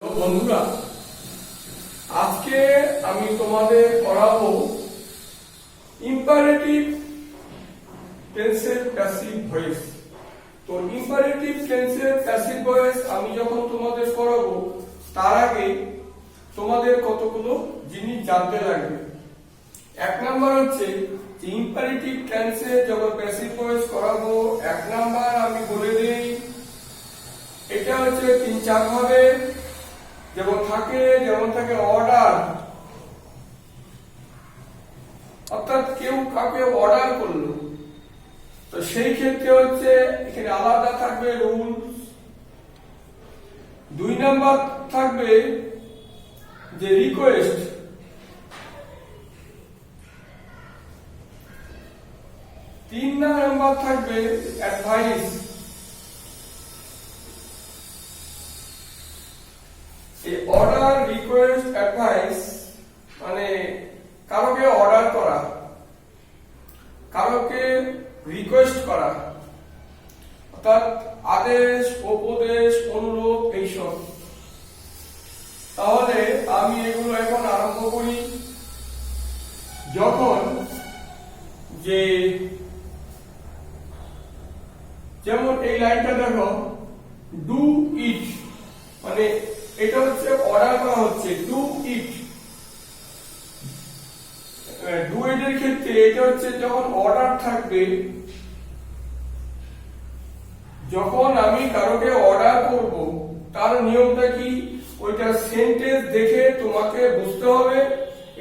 বন্ধুরা, আজকে আমি তোমাদের পড়াবো ইম্পারেটিভ টেন্সের প্যাসিভ ভয়েস। তো ইম্পারেটিভ টেন্সের প্যাসিভ ভয়েস আমি যখন তোমাদের পড়াবো তার আগে তোমাদের কতগুলো জিনিস জানতে লাগবে। এক নাম্বার হচ্ছে যে ইম্পারেটিভ টেন্সে যখন প্যাসিভ ভয়েস করাবো, এক নাম্বার আমি বলে দিই এটা হচ্ছে 3-4 ভাবে যেমন থাকে অর্ডার, অর্থাৎ কেউ কাউকে অর্ডার করলো, তো সেই ক্ষেত্রে হচ্ছে এখানে আলাদা থাকবে রুলস। 2 নাম্বার থাকবে যে রিকোয়েস্ট, 3 নাম্বার থাকবে অ্যাডভাইস, অর্ডার, রিকোয়েস্ট, অ্যাডভাইস মানে কারোকে অর্ডার করা, কারোকে রিকোয়েস্ট করা, অর্থাৎ আদেশ, উপদেশ, অনুরোধ এইসব। তাহলে আমি এগুলো এখন আরম্ভ করি। যখন যে যেমন এই লাইনটা দেখো, ডু ইট, মানে এটা হচ্ছে অর্ডার করা হচ্ছে, ডু ইট। ডু ইট এর ক্ষেত্রে এটা হচ্ছে যখন অর্ডার থাকবে, যখন আমি কারোকে অর্ডার করব তার নিয়মটা কি, ওইটা সেন্টেন্স দেখে তোমাকে বুঝতে হবে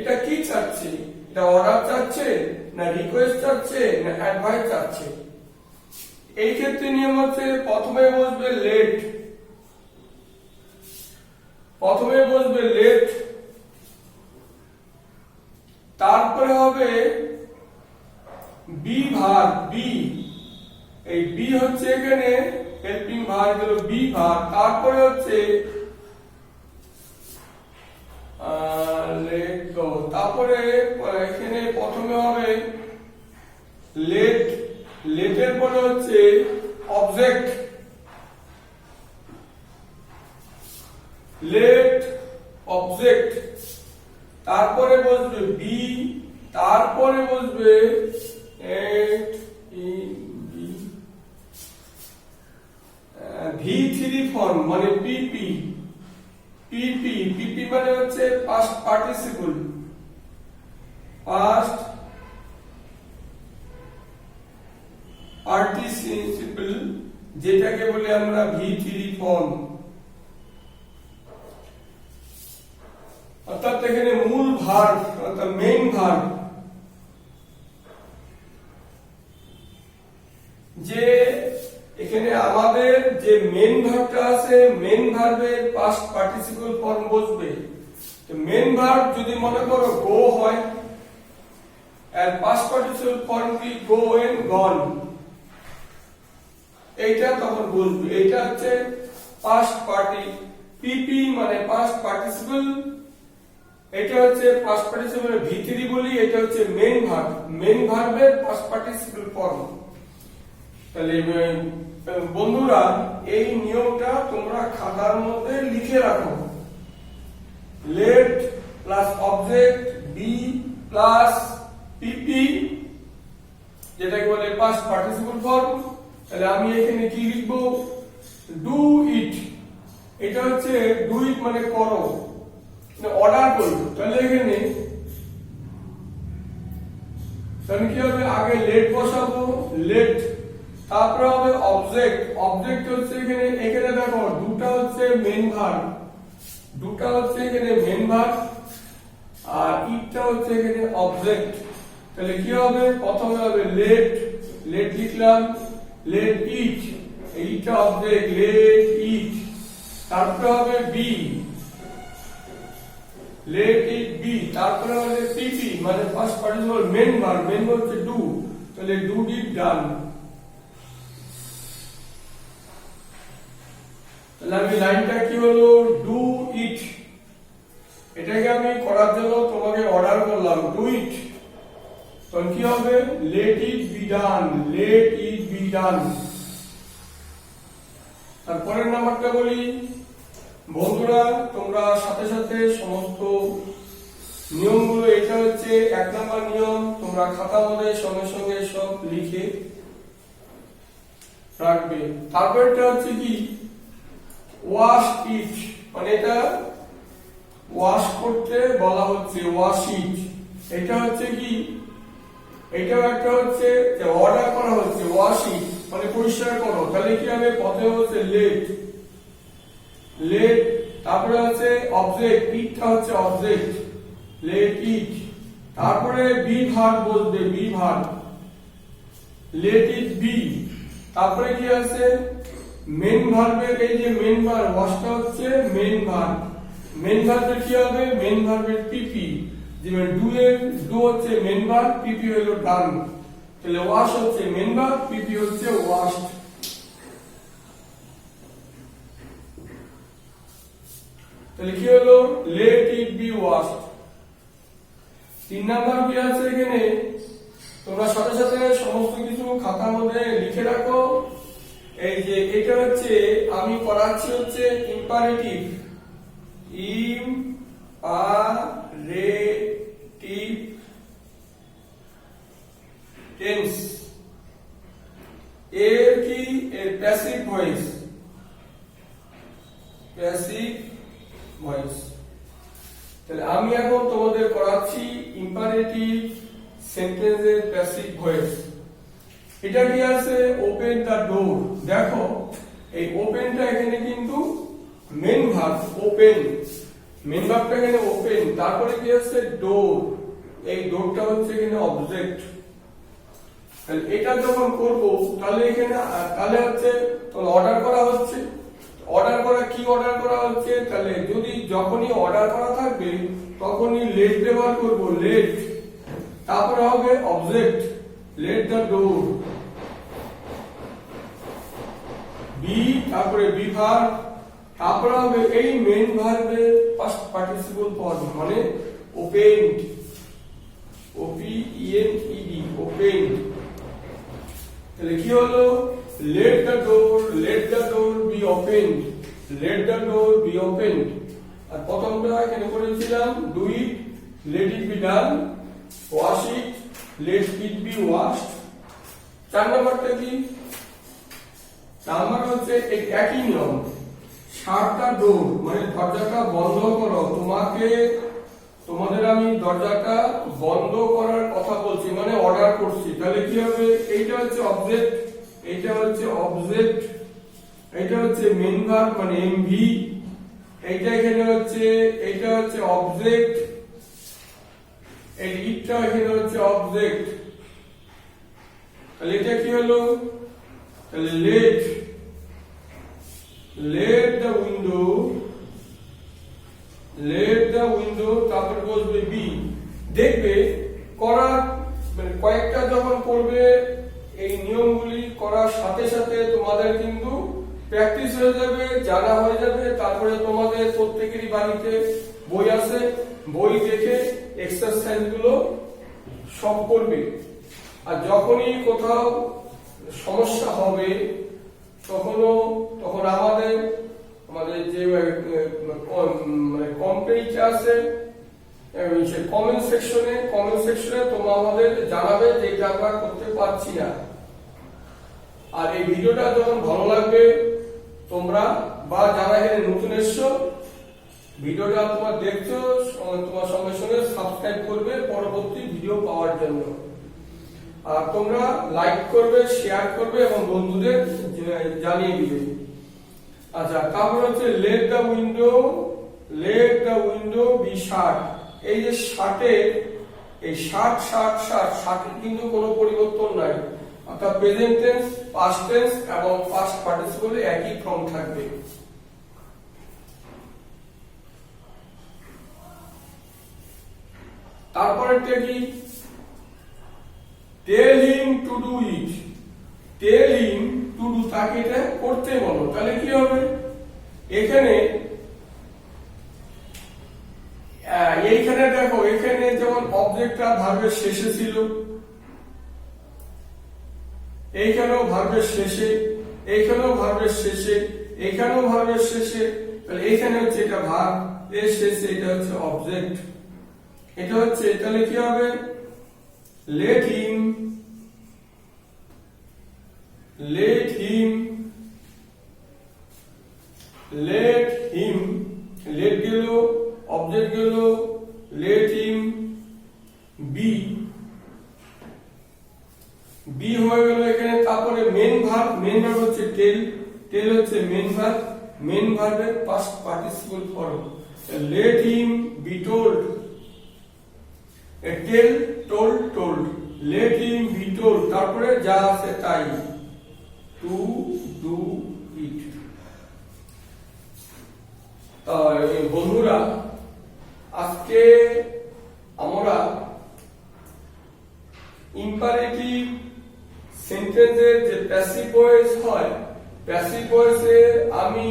এটা কি চাচ্ছে, এটা অর্ডার চাচ্ছে না রিকোয়েস্ট চাচ্ছে না অ্যাডভাইস চাচ্ছে। এই ক্ষেত্রে নিয়ম হচ্ছে প্রথমে বসবে লেট, তারপরে হবে বি ভার্ব, বি, এই বি হচ্ছে এখানে হেল্পিং ভার্ব হলো বি ভার্ব, তারপরে হচ্ছে লেট গো, তারপরে এখানে প্রথমে হবে লেট, লেটের পরে হচ্ছে অবজেক্ট, লেট অবজেক্ট, তারপরে বসবে বি, তারপরে বসবে V3 ফর্ম মানে পিপি, পিপি মানে হচ্ছে পাস্ট পার্টিসিপল, পাস্ট পার্টিসিপল যেটাকে বলি আমরা V3 ফর্ম। অর্থাৎ এখানে মূল ভার্ব অর্থাৎ মেইন ভার্ব, যে এখানে আমাদের যে মেইন ভার্বটা আছে, মেইন ভার্বের পাস্ট পার্টিসিপল ফর্ম বসবে। তো মেইন ভার্ব যদি মনে করো গো হয়, আর পাস্ট পার্টিসিপল ফর্ম কি গো এন্ড গন, এইটা তখন বসবে। এইটা হচ্ছে পাস্ট পার্টি, পিপি মানে পাস্ট পার্টিসিপল, এটা হচ্ছে পাস্ট পার্টিসিপল V3 বলি, এটা হচ্ছে মেইন ভার্ব, মেইন ভার্বের পাস্ট পার্টিসিপল ফর্ম। তাহলে বন্ধুরা এই নিয়মটা তোমরা খাতার মধ্যে লিখে রাখো, let plus object B plus PP যেটাকে বলে পাস্ট পার্টিসিপল ফর্ম। তাহলে আমি এখানে কি লিখবো, ডু ইট, এটা হচ্ছে ডু ইট মানে করো, অর্ডার করবো। তাহলে এখানে কি হবে, আগে লেট বসাবো, লেট, তারপরে হবে অবজেক্ট, অবজেক্ট হচ্ছে এখানে দেখো দুটা হচ্ছে মেইন ভার্ব, আর ইটটা হচ্ছে এখানে অবজেক্ট। তাহলে কি হবে, প্রথমে হবে লেট, লেট লিখলাম, লেট ইট, এইটা অবজেক্ট, লেট ইট, তারপরে হবে বি, লেট ইট বি, তারপরে হবে পিপি মানে first participle main verb, main verb হচ্ছে ডু, তাহলে ডু ডিড ডান। তাহলে আমি লাইনটা কি হলো, ডু ইট, এটাকে আমি করার জন্য তোমাকে অর্ডার করলাম ডু ইট, তখন কি হবে, let it be done, let it be done. তারপরের নাম্বারটা বলি বন্ধুরা তোমরা সাথে সাথে সমস্ত নিয়মগুলো, এটা হচ্ছে 1 নম্বর নিয়ম, তোমরা খাতার মধ্যে সঙ্গে সঙ্গে সব লিখে রাখবে। তারপরটা হচ্ছে কি ওয়াশ ইট, মানে এটা ওয়াশ করতে বলা হচ্ছে, ওয়াশ ইট। এটা হচ্ছে কি, এটাও একটা হচ্ছে অর্ডার করা হচ্ছে, ওয়াশ ইট মানে পরিষ্কার করো। তাহলে কি হবে, প্রথমে হচ্ছে লেট, লেট, তারপরে হচ্ছে অবজেক্ট, ইটটা হচ্ছে অবজেক্ট, লেট ইট। তারপরে বি ভার্ব বসবে, be verb, let it be. তারপরে কি আছে, মেন ভার্বের, এই যে মেন ভার্ব, ওয়াশটা হচ্ছে মেন ভার্ব, মেন ভার্বের কি হবে, মেন ভার্বের পিপি, যেমন ডু এর ডু হচ্ছে মেন ভার্ব, পিপি হলো ডান। তাহলে ওয়াশ হচ্ছে মেন ভার্ব, পিপি হচ্ছে ওয়াশড। তাহলে কি হলো, let it be washed. 3 number কি আছে এখানে, তোমরা সাথে সাথে সমস্ত কিছু খাতার মধ্যে লিখে রাখো। এই যে এটা হচ্ছে আমি করাচ্ছি হচ্ছে ইম্পারেটিভ, ইম্পারেটিভ টেন্স। এর কি, এর প্যাসিভ ভয়েস, প্যাসিভ ভয়েস। তাহলে আমি এখন তোমাদের করাচ্ছি ইম্পারেটিভ সেন্টেন্সের প্যাসিভ ভয়েস। এটা কি আছে, ওপেন দা ডোর। দেখো এই ওপেনটা এখানে কিন্তু মেন ভার্ব, ওপেন, মেন ভার্বটা এখানে ওপেন। তারপরে কি আছে, ডোর, এই ডোরটা হচ্ছে এখানে অবজেক্ট। তাহলে এটা যখন করব তাহলে এখানে, তাহলে হচ্ছে অর্ডার করা হচ্ছে, অর্ডার করা, কি অর্ডার করা হচ্ছে, তাহলে যদি যখনই অর্ডার করা থাকবে তখনই লেট ব্যবহার করব, লেট, তারপরে হবে object, let the door, be, তারপরে বি ভার্ব, তারপরে হবে এই মেন ভার্বের পাস্ট পার্টিসিপল ফর্ম, মানে ওপেনড, ওপিএনইডি, ওপেনড। তাহলে কি হলো, let the door be opened, let the door be opened। আর প্রথমটা এখানে করেছিলাম do it, let it be done, wash it, let it be washed। 4 নম্বরটা কি, নাম্বার হচ্ছে একই নিয়ম, shut the door মানে দরজাটা বন্ধ করো। তোমাদের আমি দরজাটা বন্ধ করার কথা বলছি, মানে অর্ডার করছি। তাহলে কি হবে, এইটা হচ্ছে অবজেক্ট, এটা হচ্ছে অবজেক্ট, এটা হচ্ছে মেন ভার্ব মানে এমভি, এইটা এখানে হচ্ছে, এটা হচ্ছে অবজেক্ট, এই ইটটা এখানে হচ্ছে অবজেক্ট। তাহলে এটা কি হলো, তাহলে let, let the window, let the window, তারপর বসবে বি। দেখবে করা, মানে কয়েকটা যখন করবে এই নিয়মগুলি করার সাথে সাথে তোমাদের কিন্তু প্র্যাকটিস হয়ে যাবে, জানা হয়ে যাবে। তারপরে তোমাদের প্রত্যেকেরই বাড়িতে বই আছে, বই দেখে এক্সারসাইজ গুলো সব করবে। আর যখনই কোথাও সমস্যা হবে তখন আমাদের যে কমেন্ট আছে, কমেন্ট সেকশনে তোমরা আমাদের জানাবে যে এটা আমরা করতে পারছি না। আর এই ভিডিওটা যখন ভালো লাগবে তোমরা, বা যারা এখানে নতুন এসছো, ভিডিওটা তোমরা দেখছো, তোমার সঙ্গে সঙ্গে সাবস্ক্রাইব করবে পরবর্তী ভিডিও পাওয়ার জন্য। আর তোমরা লাইক করবে, শেয়ার করবে এবং বন্ধুদের জানিয়ে দিবে। আচ্ছা, তারপর হচ্ছে লেট দ্য উইন্ডো বি শাট। এই যে শার্টের, এই শার্টের কিন্তু কোনো পরিবর্তন নাই, অর্থাৎ প্রেজেন্ট টেন্স, পাস্ট টেন্স এবং পাস্ট পার্টিসিপলে একই ফর্ম থাকবে। তারপরেরটা কি, tell him to do it, tell him to do, তাকে এটা করতে বলো। তাহলে কি হবে, এখানে এইখানে দেখো, এখানে যেমন অবজেক্টটা ভার্বের শেষে ছিল, এইখানেও ভার্বের শেষে, এইখানেও ভার্বের শেষে, এইখানেও ভার্বের শেষে, তাহলে এখানে হচ্ছে এটা ভার্ব, এর শেষে এটা হচ্ছে অবজেক্ট। এটা হচ্ছে, তাহলে কি হবে, let him let him let গেল, অবজেক্ট গেল, let him be হয়ে গেল এখানে। তারপরে মেন ভার্ব হচ্ছে টেল হচ্ছে মেন ভার্বের past participle form. let him be told, tell told, let him be told, তারপরে যা আছে তাই, to do it। বন্ধুরা, আজকে আমরা ইম্পারেটিভ সেন্টেন্সের যে প্যাসিভ ভয়েস হয়, প্যাসিভ ভয়েসে আমি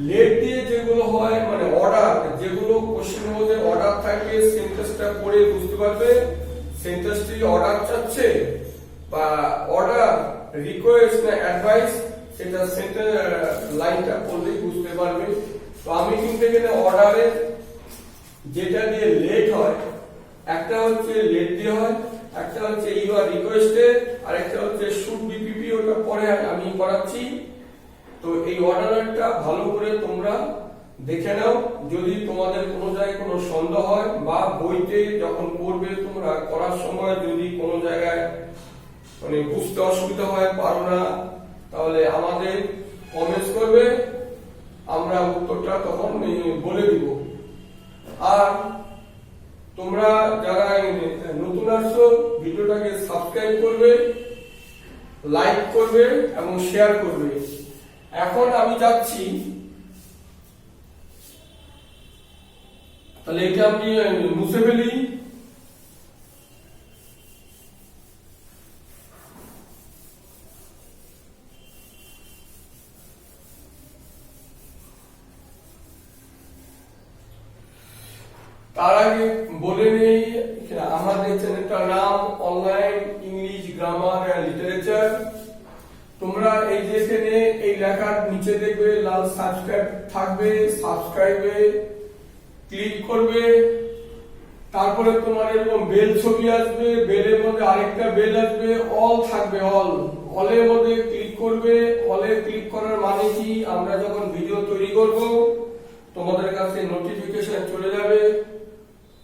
লেট দিয়ে যেগুলো হয়, মানে অর্ডার, যেগুলো কোশ্চেনের মধ্যে অর্ডার থাকে, সেন্টেন্সটা পড়ে বুঝতে পারবে সেন্টেন্সটি অর্ডার চাচ্ছে বা অর্ডার, রিকোয়েস্ট না অ্যাডভাইস, সেটা সেন্টেন্স লাইনটা পড়লেই বুঝতে পারবে। তো আমি কিন্তু এখানে অর্ডারে যেটা দিয়ে লেট হয়, একটা হচ্ছে লেট দিয়ে হয়, একটা হচ্ছে ইউ আর রিকোয়েস্টেড, আর একটা হচ্ছে শুড বি পিপি, ওটা পরে আমি করাচ্ছি। তো এই অর্ডারটা ভালো করে তোমরা দেখে নাও, যদি তোমাদের কোনো জায়গায় কোনো সন্দেহ হয় বা বইতে যখন পড়বে তোমরা করার সময় যদি কোনো জায়গায় মানে বুঝতে অসুবিধা হয়, পারো না, তাহলে আমাদের কমেন্টস করবে, আমরা উত্তরটা তখন বলে দিব। আর তোমরা যারা নতুন আসছো, ভিডিওটাকে সাবস্ক্রাইব করবে, লাইক করবে এবং শেয়ার করবে। এখন আমি যাচ্ছি, তাহলে এটা আমি মুছে ফেলি। তার আগে বলে নেই আমাদের চ্যানেলটার নাম online English grammar and literature. তোমরা এই যে এখানে এই লেখার নিচে দেখবে লাল সাবস্ক্রাইব থাকবে, সাবস্ক্রাইবে ক্লিক করবে, তারপরে তোমার এরকম বেল ছবি আসবে, বেলের মধ্যে আরেকটা বেল আসবে, অল থাকবে, অলের মধ্যে ক্লিক করবে। অলে ক্লিক করার মানে কি, আমরা যখন ভিডিও তৈরি করব তোমাদের কাছে নোটিফিকেশন চলে যাবে,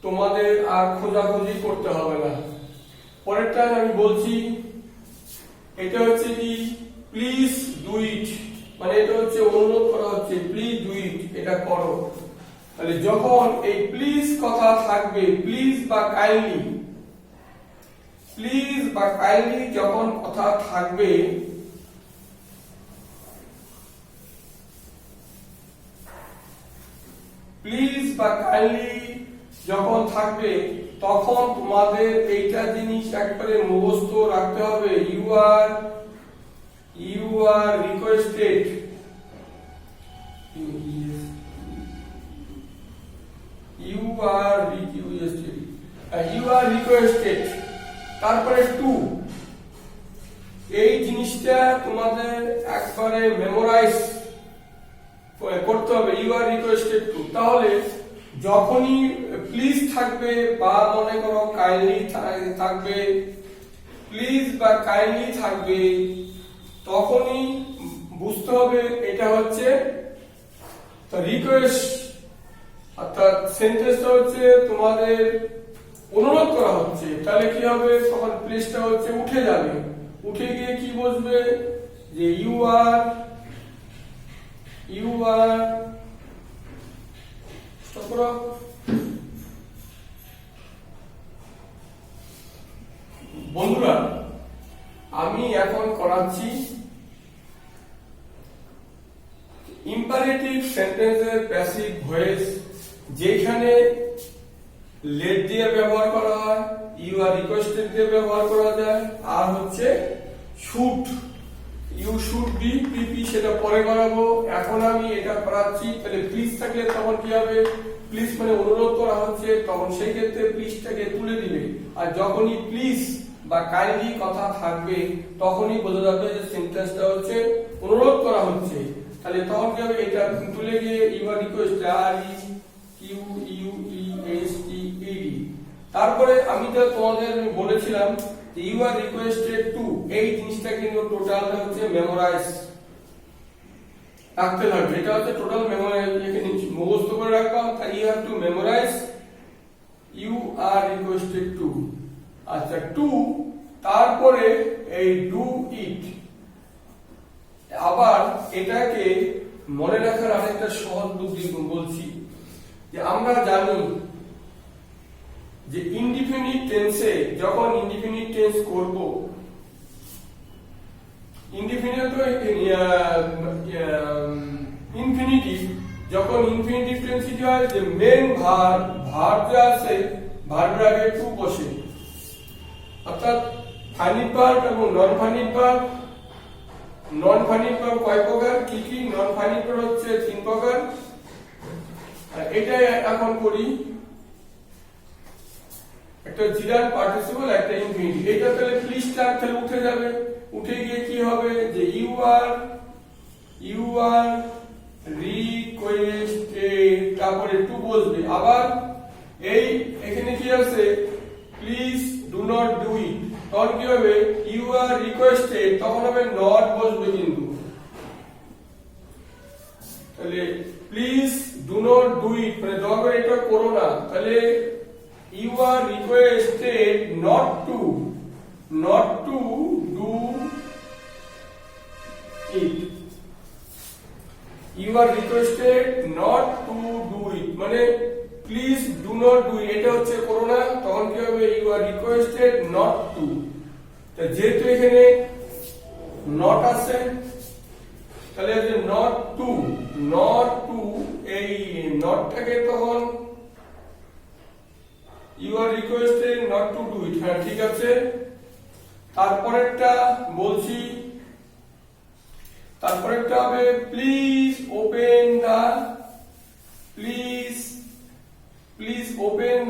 তোমাদের আর খোঁজাখুঁজি করতে হবে না। পরেরটা আমি বলছি, এটা হচ্ছে কি, প্লিজ ডু ইট, মানে এটা হচ্ছে অনুরোধ করা হচ্ছে, প্লিজ ডু ইট, এটা করো। তাহলে যখন এই প্লিজ কথা থাকবে, প্লিজ বা কাইন্ডলি যখন কথা থাকবে, প্লিজ বা কাইন্ডলি যখন থাকবে, তখন তোমাদের এইটা জিনিস একবারে মুখস্থ রাখতে হবে। You are requested, you are requested, তারপরে টু, এই জিনিসটা তোমাদের একবারে মেমোরাইজ করতে হবে, ইউ আর রিকোয়েস্টেড টু। তাহলে যখনই প্লিজ থাকবে বা মনে করো কাইন্ডলি থাকবে, প্লিজ বা কাইন্ডলি থাকবে, তখনই বুঝতে হবে এটা হচ্ছে রিকোয়েস্ট, অর্থাৎ সেন্টেন্সটা হচ্ছে তোমাদের অনুরোধ করা হচ্ছে। তাহলে কি হবে, তখন প্লিজটা হচ্ছে উঠে যাবে, উঠে গিয়ে কি বসবে, যে ইউ আর বন্ধুরা, আমি এখন করাচ্ছি ইম্পারেটিভ সেন্টেন্সের প্যাসিভ ভয়েস, যেখানে লেট দিয়ে ব্যবহার করা হয়, ইউ আর রিকোয়েস্টেড দিয়ে ব্যবহার করা যায়, আর হচ্ছে শুড, ইউ শুড বি পিপি, সেটা পরে করাবো। এখন আমি এটা করাচ্ছি। তাহলে প্লিজ থাকলে তখন কি হবে, প্লিজ মানে অনুরোধ করা হচ্ছে, তখন সেই ক্ষেত্রে প্লিজটাকে তুলে দিবে। আর যখনই প্লিজ বা কাইন্ডলি কথা থাকবে, তখনই বোঝা যাবে যে সেন্টেন্সটা হচ্ছে অনুরোধ করা হচ্ছে। তাহলে তখন কি হবে, এটা তুলে গিয়ে you are request R E Q U E S T E D. তারপরে আমি তো তোমাদের বলেছিলাম যে ইউ আর রিকোয়েস্টেড টু, এই জিনিসটা কিন্তু টোটালটা হচ্ছে মেমোরাইজ রাখতে লাগবে। এটা হচ্ছে টোটাল মেমোরাইজ, এখানে মুখস্থ করে রাখবা। তাই you have to memorize you are requested to. আচ্ছা, টু তারপরে এই ডু ইট। আবার এটাকে মনে রাখার আরেকটা সহজ বুদ্ধি বলছি, যে আমরা জানি যে ইনডিফিনিট টেন্সে যখন ইনডিফিনিট টেন্স করব, ইনডিফিনিট তো ইনফিনিটিভ, যখন ইনফিনিটিভ টেন্স কি হয়, যে মেন ভার্ব যে আছে ভার্বের আগে টু বসে। অর্থাৎ ফাইনিট ভার্ব এবং non finite verb. Non finite verb কয় প্রকার, কি কি? নন ফাইনিট ভার্ব হচ্ছে 3 প্রকার। এটাই এখন করি, একটা জিরান পার্টিসিপল, একটা ইনফিনিটিভ। এটা তাহলে প্লিজ তাহলে উঠে যাবে, উঠে গিয়ে কি হবে, যে ইউ আর রিকোয়েস্টেড, তারপরে টু বসবে। আবার এই এখানে কি আছে, প্লিজ ডু নট ডু ইট, তখন কি হবে, ইউ আর রিকোয়েস্টেড, তখন হবে নট বসবে কিন্তু। তাহলে please do not do it মানে দরকার এটা করো না, তাহলে you are requested not to do it. You are requested not to do it মানে please do not do it, এটা হচ্ছে করো না, তখন কি হবে, you are requested not to. তা যেহেতু এখানে নট আছে, তাহলে যে নট টু এই নটটাকে তখন you are requested not to do it. হ্যাঁ, ঠিক আছে। তারপরেরটা বলছি, তারপরেরটা হবে প্লিজ ওপেন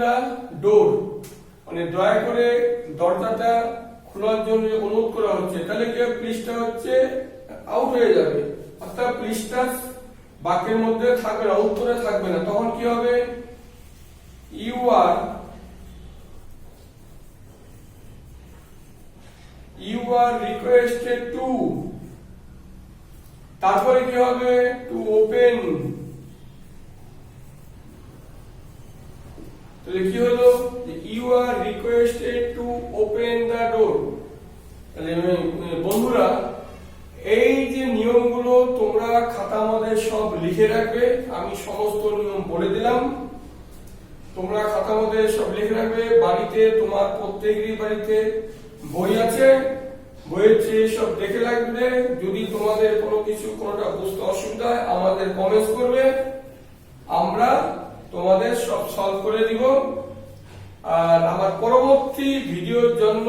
দা ডোর, মানে দয়া করে দরজাটা খোলার জন্য অনুরোধ করা হচ্ছে। তাহলে কি প্লিজটা হচ্ছে আউট হয়ে যাবে, অর্থাৎ প্লিজটা বাক্যের মধ্যে থাকবে না, উত্তরে থাকবে না। তখন কি হবে, ইউ আর রিকোয়েস্টেড টু, তারপরে কি হবে, টু ওপেন। তাহলে কি হলো, you are requested to open the door. তাহলে বন্ধুরা, এই যে নিয়মগুলো তোমরা খাতার মধ্যে সব লিখে রাখবে। আমি সমস্ত নিয়ম বলে দিলাম, তোমরা খাতার মধ্যে সব লিখে রাখবে। বাড়িতে তোমার প্রত্যেকেরই বাড়িতে বই আছে, বইয়ের চেয়ে সব দেখে রাখবে। যদি তোমাদের কোনো কিছু কোনোটা বুঝতে অসুবিধা হয় আমাদের কমেন্টস করবে, আমরা তোমাদের সব সলভ করে দিব। আর আমার পরবর্তী ভিডিওর জন্য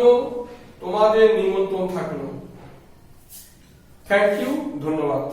তোমাদের নিমন্ত্রণ থাকলো। থ্যাংক ইউ, ধন্যবাদ।